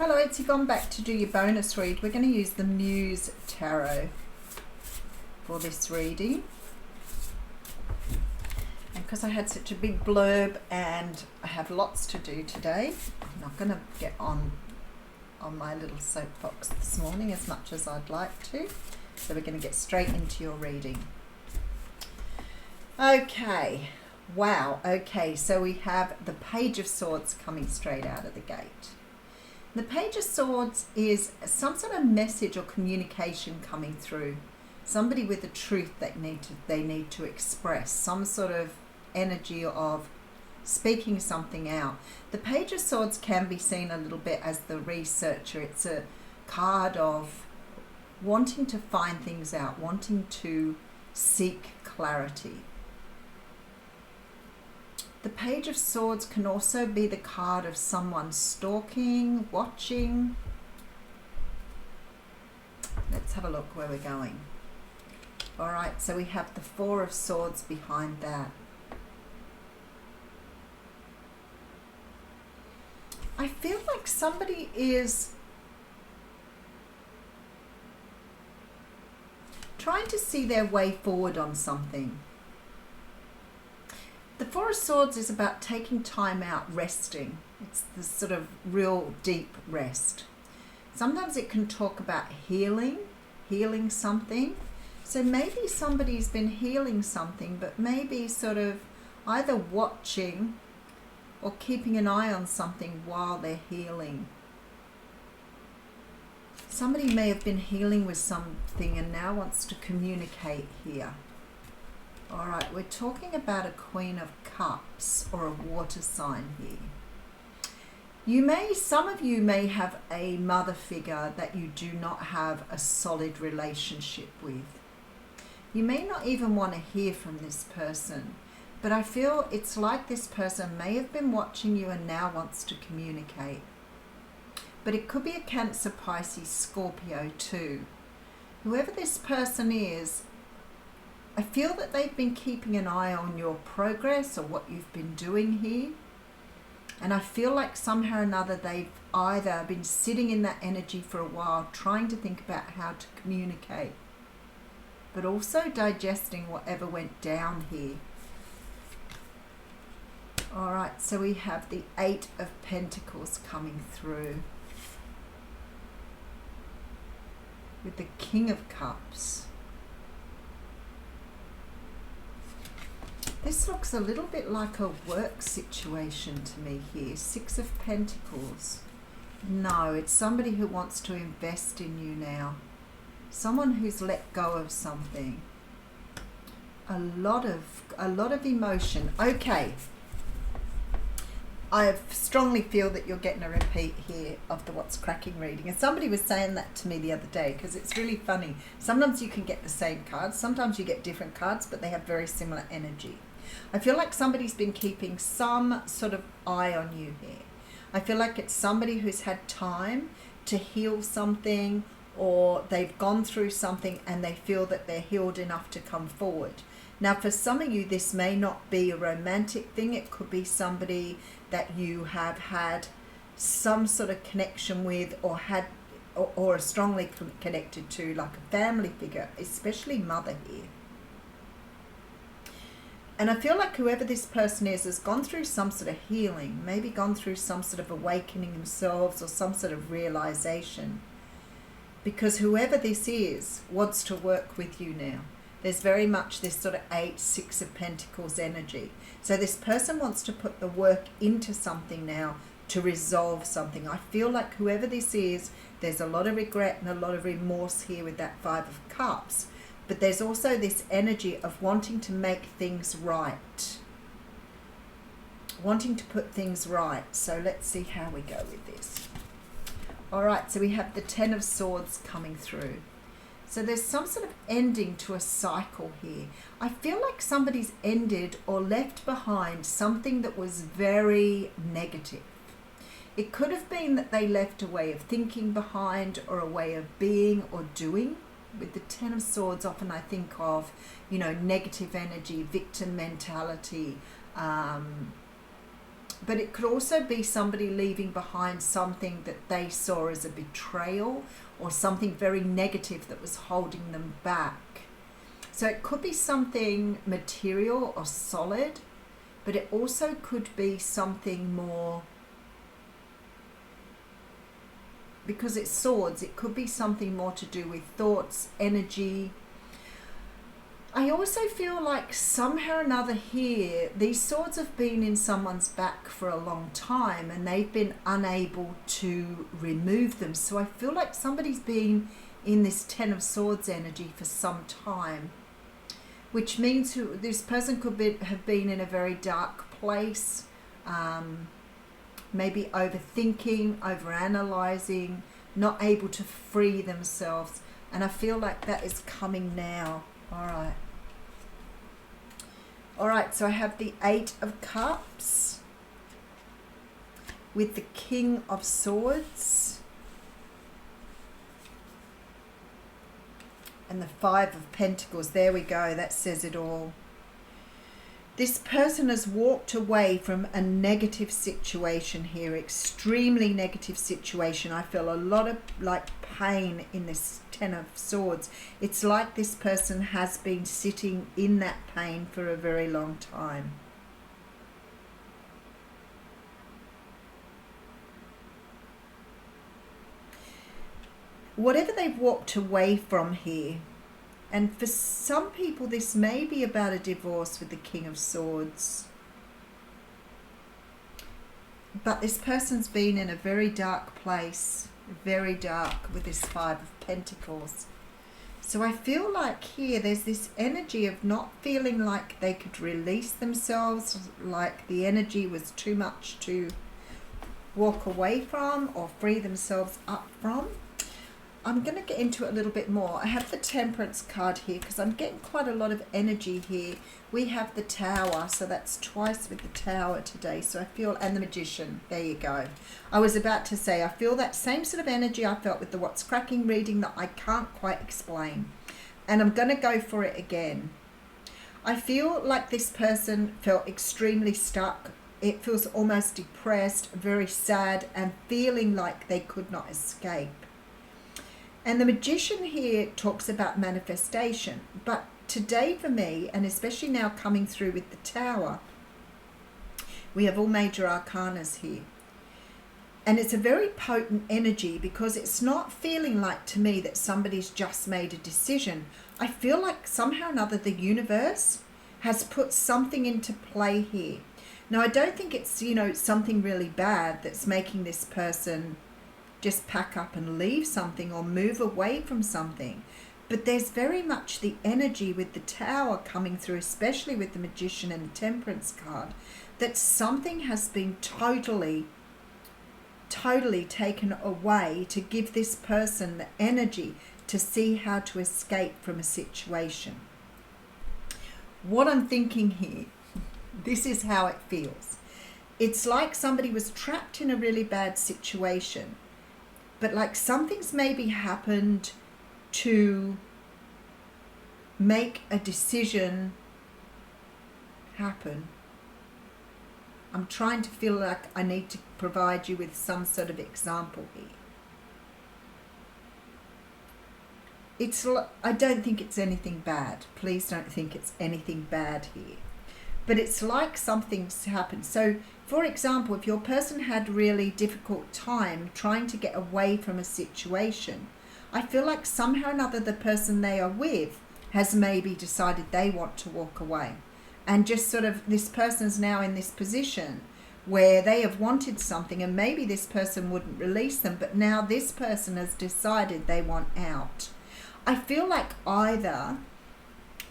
Hello, it's Yvonne back to do your bonus read. We're going to use the Muse Tarot for this reading. And because I had such a big blurb and I have lots to do today, I'm not going to get on my little soapbox this morning as much as I'd like to. So we're going to get straight into your reading. Okay, wow, okay, so we have the Page of Swords coming straight out of the gate. The Page of Swords is some sort of message or communication coming through. Somebody with a truth that they need to express, some sort of energy of speaking something out. The Page of Swords can be seen a little bit as the researcher. It's a card of wanting to find things out, wanting to seek clarity. The Page of Swords can also be the card of someone stalking, watching. Let's have a look where we're going. All right, so we have the Four of Swords behind that. I feel like somebody is trying to see their way forward on something. The Four of Swords is about taking time out, resting. It's the sort of real deep rest. Sometimes it can talk about healing something. So maybe somebody's been healing something, but maybe sort of either watching or keeping an eye on something while they're healing. Somebody may have been healing with something and now wants to communicate here. All right, we're talking about a Queen of Cups or a water sign here. Some of you may have a mother figure that you do not have a solid relationship with. You may not even want to hear from this person, but I feel it's like this person may have been watching you and now wants to communicate. But it could be a Cancer, Pisces, Scorpio too. Whoever this person is, I feel that they've been keeping an eye on your progress or what you've been doing here. And I feel like somehow or another they've either been sitting in that energy for a while, trying to think about how to communicate, but also digesting whatever went down here. All right, so we have the Eight of Pentacles coming through with the King of Cups. This looks a little bit like a work situation to me here. Six of Pentacles. No, it's somebody who wants to invest in you now. Someone who's let go of something. A lot of emotion. Okay. I strongly feel that you're getting a repeat here of the What's Cracking reading. And somebody was saying that to me the other day because it's really funny. Sometimes you can get the same cards. Sometimes you get different cards, but they have very similar energy. I feel like somebody's been keeping some sort of eye on you here. I feel like it's somebody who's had time to heal something, or they've gone through something and they feel that they're healed enough to come forward. Now, for some of you, this may not be a romantic thing. It could be somebody that you have had some sort of connection with or are strongly connected to, like a family figure, especially mother here. And I feel like whoever this person is has gone through some sort of healing, maybe gone through some sort of awakening themselves or some sort of realization. Because whoever this is wants to work with you now. There's very much this sort of 8, 6 of Pentacles energy. So this person wants to put the work into something now to resolve something. I feel like whoever this is, there's a lot of regret and a lot of remorse here with that Five of Cups. But there's also this energy of wanting to make things right. Wanting to put things right. So let's see how we go with this. All right, so we have the Ten of Swords coming through. So there's some sort of ending to a cycle here. I feel like somebody's ended or left behind something that was very negative. It could have been that they left a way of thinking behind or a way of being or doing. With the Ten of Swords, often I think of, negative energy, victim mentality, but it could also be somebody leaving behind something that they saw as a betrayal or something very negative that was holding them back. So it could be something material or solid, but it also could be something more, because it's swords, it could be something more to do with thoughts, energy. I also feel like somehow or another here, these swords have been in someone's back for a long time and they've been unable to remove them. So I feel like somebody's been in this Ten of Swords energy for some time, which means this person could have been in a very dark place, maybe overthinking, overanalyzing, not able to free themselves. And I feel like that is coming now. All right, so I have the Eight of Cups with the King of Swords and the Five of Pentacles. There we go, that says it all. This person has walked away from a negative situation here, extremely negative situation. I feel a lot of pain in this Ten of Swords. It's like this person has been sitting in that pain for a very long time. Whatever they've walked away from here, and for some people this may be about a divorce with the King of Swords, but this person's been in a very dark place, very dark, with this Five of Pentacles. So I feel like here there's this energy of not feeling like they could release themselves, like the energy was too much to walk away from or free themselves up from. I'm going to get into it a little bit more. I have the Temperance card here because I'm getting quite a lot of energy here. We have the Tower, so that's twice with the Tower today. So I feel, and the Magician, there you go. I was about to say, I feel that same sort of energy I felt with the What's Cracking reading that I can't quite explain. And I'm going to go for it again. I feel like this person felt extremely stuck. It feels almost depressed, very sad, and feeling like they could not escape. And the Magician here talks about manifestation. But today for me, and especially now coming through with the Tower, we have all major arcanas here. And it's a very potent energy because it's not feeling like to me that somebody's just made a decision. I feel like somehow or another the universe has put something into play here. Now, I don't think it's, something really bad that's making this person just pack up and leave something or move away from something. But there's very much the energy with the Tower coming through, especially with the Magician and the Temperance card, that something has been totally taken away to give this person the energy to see how to escape from a situation. What I'm thinking here, this is how it feels. It's like somebody was trapped in a really bad situation, but like something's maybe happened to make a decision happen. I'm trying to feel like I need to provide you with some sort of example here. I don't think it's anything bad. Please don't think it's anything bad here. But it's like something's happened. So, for example, if your person had really difficult time trying to get away from a situation, I feel like somehow or another the person they are with has maybe decided they want to walk away. And just sort of this person's now in this position where they have wanted something and maybe this person wouldn't release them, but now this person has decided they want out. I feel like either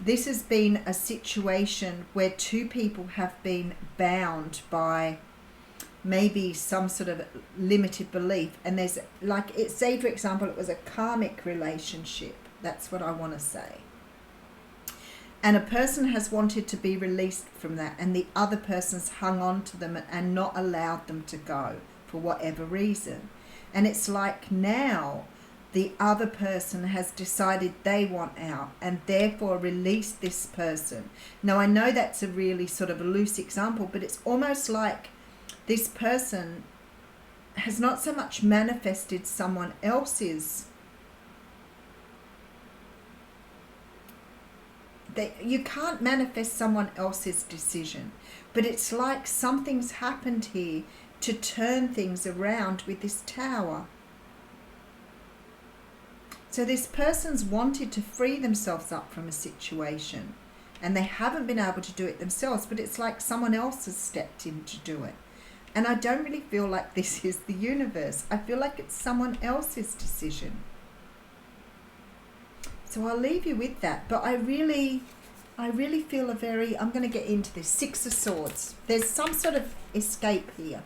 this has been a situation where two people have been bound by maybe some sort of limited belief, and there's like, it's, say for example it was a karmic relationship, that's what I want to say, and a person has wanted to be released from that and the other person's hung on to them and not allowed them to go for whatever reason, and it's like now the other person has decided they want out and therefore release this person. Now, I know that's a really sort of a loose example, but it's almost like this person has not so much manifested someone else's. You can't manifest someone else's decision, but it's like something's happened here to turn things around with this Tower. So this person's wanted to free themselves up from a situation, and they haven't been able to do it themselves, but it's like someone else has stepped in to do it. And I don't really feel like this is the universe. I feel like it's someone else's decision. So I'll leave you with that. But I really feel I'm going to get into this. 6 of Swords. There's some sort of escape here.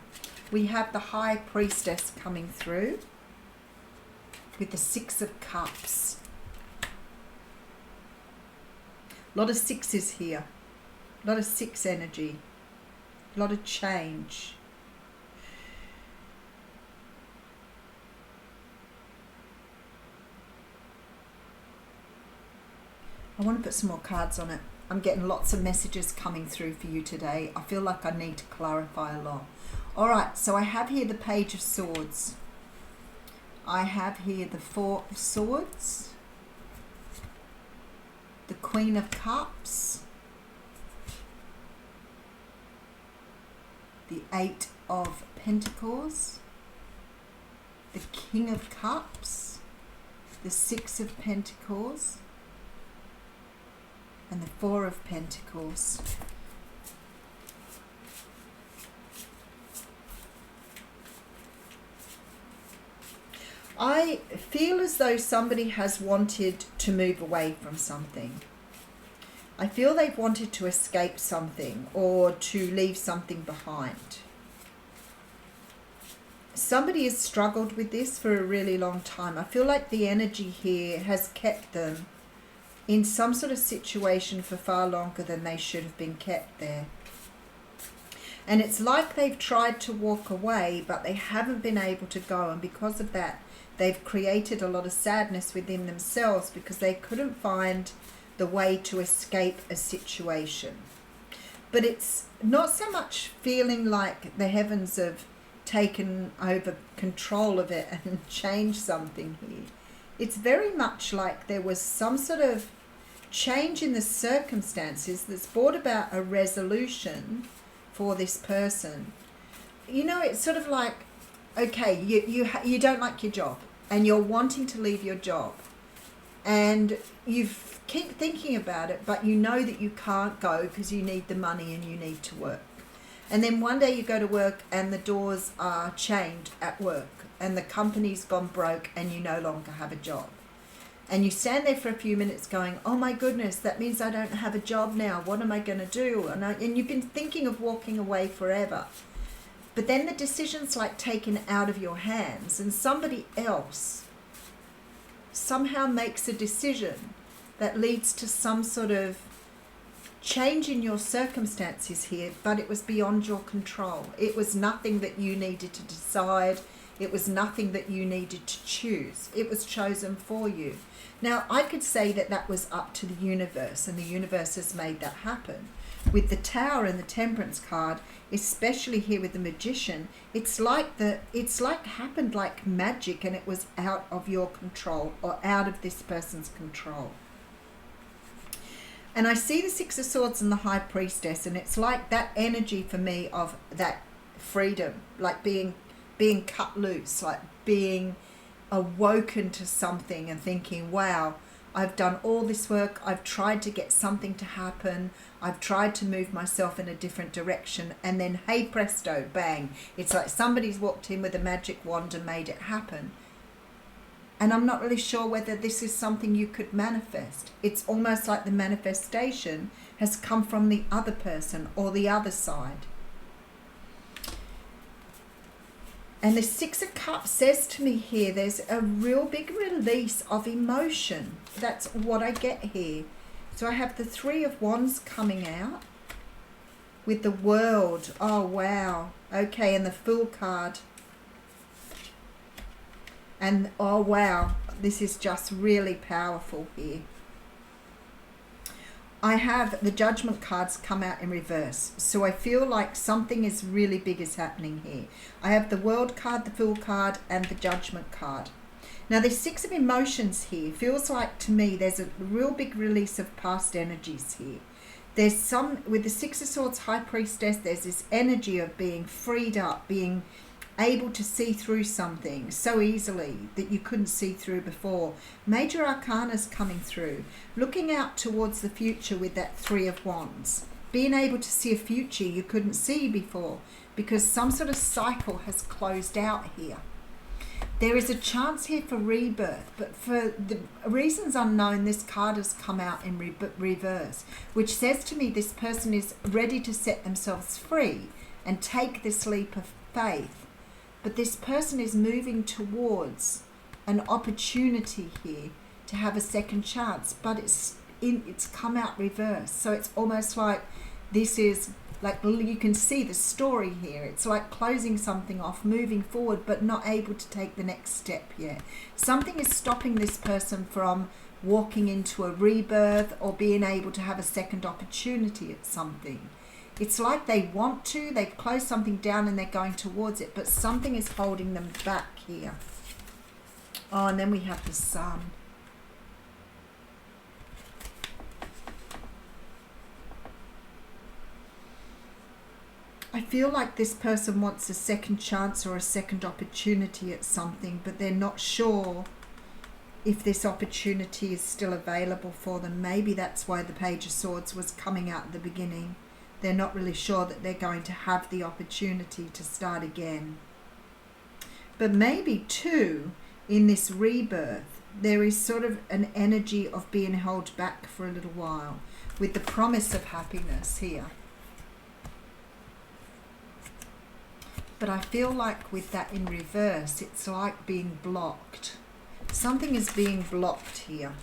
We have the High Priestess coming through with the 6 of Cups. A lot of 6s here. A lot of 6 energy. A lot of change. I want to put some more cards on it. I'm getting lots of messages coming through for you today. I feel like I need to clarify a lot. All right, so I have here the Page of Swords. I have here the 4 of Swords, the Queen of Cups, the 8 of Pentacles, the King of Cups, the 6 of Pentacles, and the 4 of Pentacles. I feel as though somebody has wanted to move away from something. I feel they've wanted to escape something or to leave something behind. Somebody has struggled with this for a really long time. I feel like the energy here has kept them in some sort of situation for far longer than they should have been kept there. And it's like they've tried to walk away, but they haven't been able to go. And because of that, they've created a lot of sadness within themselves because they couldn't find the way to escape a situation. But it's not so much feeling like the heavens have taken over control of it and changed something here. It's very much like there was some sort of change in the circumstances that's brought about a resolution for this person. You know, it's sort of like, okay, you don't like your job and you're wanting to leave your job and you keep thinking about it, but you know that you can't go because you need the money and you need to work. And then one day you go to work and the doors are chained at work and the company's gone broke and you no longer have a job. And you stand there for a few minutes going, oh my goodness, that means I don't have a job now. What am I going to do? And you've been thinking of walking away forever. But then the decision's like taken out of your hands and somebody else somehow makes a decision that leads to some sort of change in your circumstances here, but it was beyond your control. It was nothing that you needed to decide. It was nothing that you needed to choose. It was chosen for you. Now, I could say that that was up to the universe, and the universe has made that happen. With the Tower and the Temperance card, especially here with the Magician, it's like happened like magic, and it was out of your control or out of this person's control. And I see the 6 of Swords and the High Priestess, and it's like that energy for me of that freedom, like being cut loose, like being awoken to something and thinking, wow, I've done all this work, I've tried to get something to happen, I've tried to move myself in a different direction, and then hey presto, bang, it's like somebody's walked in with a magic wand and made it happen. And I'm not really sure whether this is something you could manifest. It's almost like the manifestation has come from the other person or the other side. And the 6 of Cups says to me here, there's a real big release of emotion. That's what I get here. So I have the 3 of Wands coming out with the World. Oh, wow. Okay, and the Fool card. And oh, wow, this is just really powerful here. I have the Judgment cards come out in reverse. So I feel like something is really big is happening here. I have the World card, the Fool card, and the Judgment card. Now there's 6 of emotions here. Feels like to me there's a real big release of past energies here. There's some, with the 6 of Swords, High Priestess, there's this energy of being freed up, being able to see through something so easily that you couldn't see through before. Major Arcana's coming through. Looking out towards the future with that 3 of Wands. Being able to see a future you couldn't see before because some sort of cycle has closed out here. There is a chance here for rebirth, but for the reasons unknown, this card has come out in reverse, which says to me this person is ready to set themselves free and take this leap of faith. But this person is moving towards an opportunity here to have a second chance, but it's come out reverse. So it's almost like this is like, you can see the story here. It's like closing something off, moving forward, but not able to take the next step yet. Something is stopping this person from walking into a rebirth or being able to have a second opportunity at something. It's like they want to, they've closed something down and they're going towards it, but something is holding them back here. Oh, and then we have the Sun. I feel like this person wants a second chance or a second opportunity at something, but they're not sure if this opportunity is still available for them. Maybe that's why the Page of Swords was coming out at the beginning. They're not really sure that they're going to have the opportunity to start again. But maybe too, in this rebirth, there is sort of an energy of being held back for a little while with the promise of happiness here. But I feel like with that in reverse, it's like being blocked. Something is being blocked here.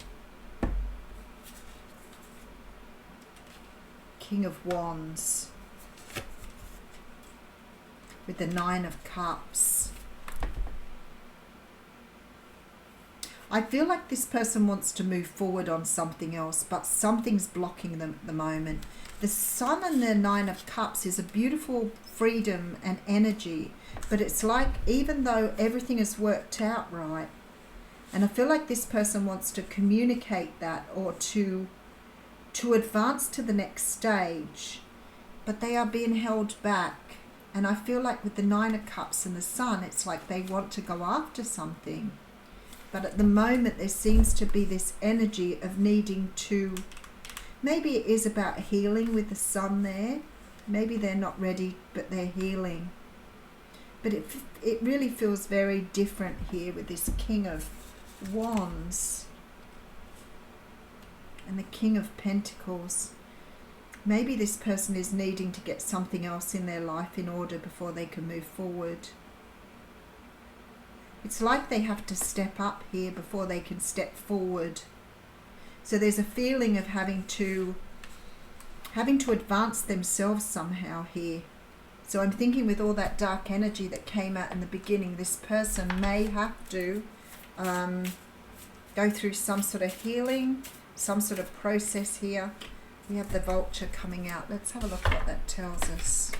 King of Wands with the 9 of Cups. I feel like this person wants to move forward on something else, but something's blocking them at the moment. The Sun and the 9 of Cups is a beautiful freedom and energy, but it's like even though everything is worked out right, and I feel like this person wants to communicate that or to advance to the next stage, but they are being held back. And I feel like with the 9 of Cups and the Sun, it's like they want to go after something, but at the moment there seems to be this energy of needing to, maybe it is about healing with the Sun there. Maybe they're not ready, but they're healing. But it really feels very different here with this King of Wands and the King of Pentacles. Maybe this person is needing to get something else in their life in order before they can move forward. It's like they have to step up here before they can step forward. So there's a feeling of having to advance themselves somehow here. So I'm thinking with all that dark energy that came out in the beginning, this person may have to go through some sort of healing, some sort of process here. We have the Vulture coming out. Let's have a look what that tells us.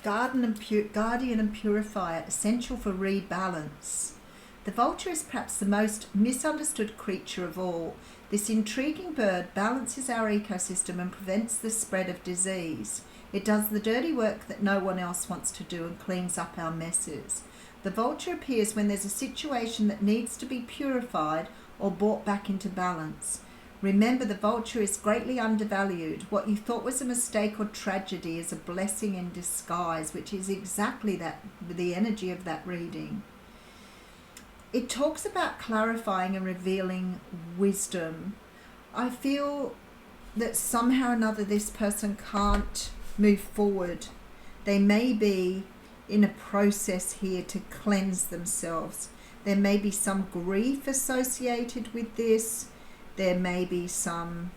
Guardian and Purifier, essential for rebalance. The vulture is perhaps the most misunderstood creature of all. This intriguing bird balances our ecosystem and prevents the spread of disease. It does the dirty work that no one else wants to do and cleans up our messes. The vulture appears when there's a situation that needs to be purified or brought back into balance. Remember, the vulture is greatly undervalued. What you thought was a mistake or tragedy is a blessing in disguise, which is exactly that, the energy of that reading. It talks about clarifying and revealing wisdom. I feel that somehow or another this person can't move forward. They may be in a process here to cleanse themselves. There may be some grief associated with this. There may be some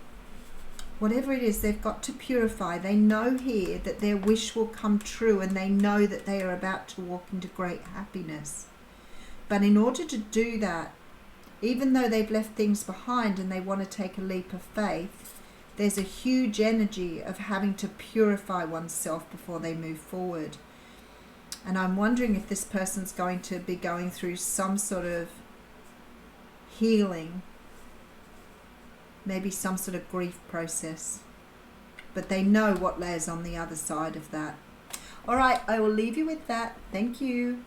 Whatever it is, they've got to purify. They know here that their wish will come true, and they know that they are about to walk into great happiness. But in order to do that, even though they've left things behind and they want to take a leap of faith, there's a huge energy of having to purify oneself before they move forward. And I'm wondering if this person's going to be going through some sort of healing, maybe some sort of grief process. But they know what lays on the other side of that. All right, I will leave you with that. Thank you.